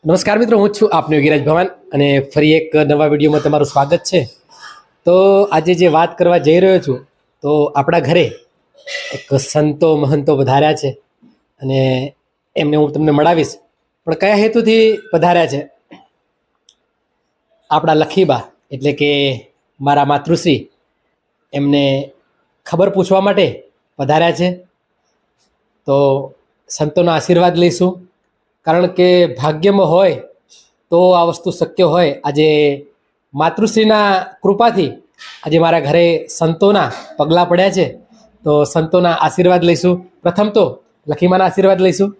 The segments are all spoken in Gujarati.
નમસ્કાર મિત્રો, હું છું આપનો યોગીરાજ ભવાન અને ફરી એક નવા વિડીયોમાં તમારું સ્વાગત છે. તો આજે જે વાત કરવા જઈ રહ્યો છું, તો આપણા ઘરે એક સંતો મહંતો પધાર્યા છે અને એમને હું તમને મળાવીશ. પણ કયા હેતુથી પધાર્યા છે? આપણા લખીબા એટલે કે મારા માતૃશ્રી એમને ખબર પૂછવા માટે પધાર્યા છે. તો સંતોના આશીર્વાદ લઈશું, કારણ કે ભાગ્યમાં હોય તો આ વસ્તુ શક્ય હોય. આજે માતૃશ્રીના કૃપાથી આજે મારા ઘરે સંતોના પગલાં પડ્યા છે, તો સંતોના આશીર્વાદ લઈશું. પ્રથમ તો લખીમાના આશીર્વાદ લઈશું.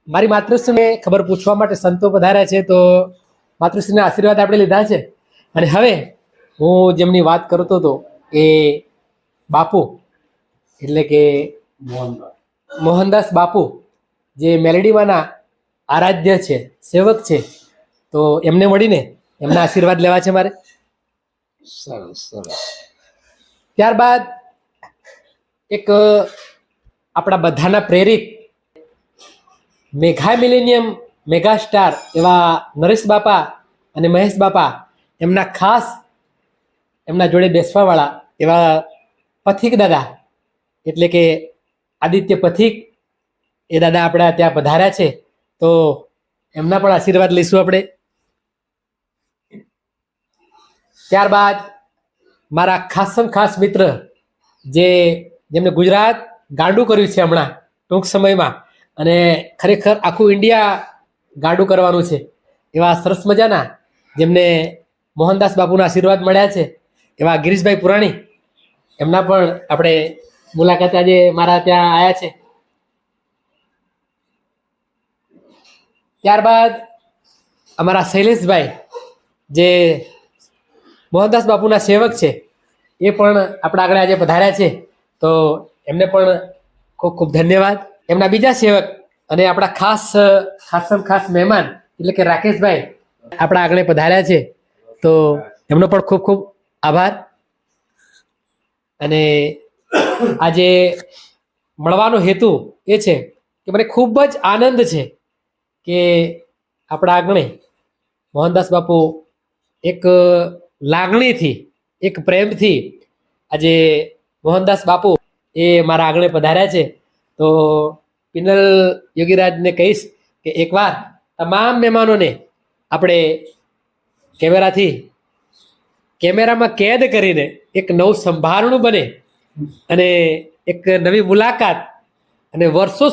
મારી માતૃશ્રીને ખબર પૂછવા માટે સંતો પધાર્યા છે, તો માતૃશ્રીના આશીર્વાદ આપણે લીધા છે. અને હવે હું જેમની વાત કરતો હતો એ બાપુ એટલે કે મોહનદાસ બાપુ, જે મેલડીમાંના આરાધ્ય છે, સેવક છે, તો એમને મળીને એમના આશીર્વાદ લેવા છે મારે. સરસ સરસ. ત્યારબાદ એક આપણા બધાના પ્રેરિત મેઘા મિલેનિયમ મેગા સ્ટાર એવા નરેશ બાપા અને મહેશ બાપા, એમના ખાસ એમના જોડે બેસવાવાળા એવા પથિક દાદા એટલે કે આદિત્ય પથિક, એ દાદા આપણા ત્યાં પધાર્યા છે, તો એમના પણ આશીર્વાદ લઈશું આપણે. ત્યારબાદ મારા ખાસમ ખાસ મિત્ર જેમને ગુજરાત ગાંડું કર્યું છે હમણાં ટૂંક સમયમાં, અને ખરેખર આખું ઇન્ડિયા ગાંડું કરવાનું છે, એવા સરસ મજાના જેમને મોહનદાસ બાપુના આશીર્વાદ મળ્યા છે, એવા ગિરીશભાઈ પુરાણી, એમના પણ આપણે મુલાકાત આજે મારા ત્યાં આવ્યા છે. ત્યારબાદ અમારા શૈલેષભાઈ જે મોહનદાસ બાપુના સેવક છે, એ પણ આપણા આગળ આજે પધાર્યા છે, તો એમને પણ ખૂબ ખૂબ ધન્યવાદ. એમના બીજા સેવક અને આપણા ખાસ મહેમાન એટલે કે રાકેશભાઈ આપણા આગળ પધાર્યા છે, તો એમનો પણ ખૂબ ખૂબ આભાર. અને આજે મળવાનો હેતુ એ છે કે મને ખૂબ જ આનંદ છે કે આપણા આંગણે મોહનદાસ બાપુ એક લાગણીથી, એક પ્રેમથી આજે મોહનદાસ બાપુ એ મારા આંગણે પધાર્યા છે. તો પિનલ યોગીરાજને કહીશ કે એકવાર તમામ મહેમાનોને આપણે કેમેરામાં કેદ કરીને એક નવું સંભારણું બને અને એક નવી મુલાકાત અને વર્ષો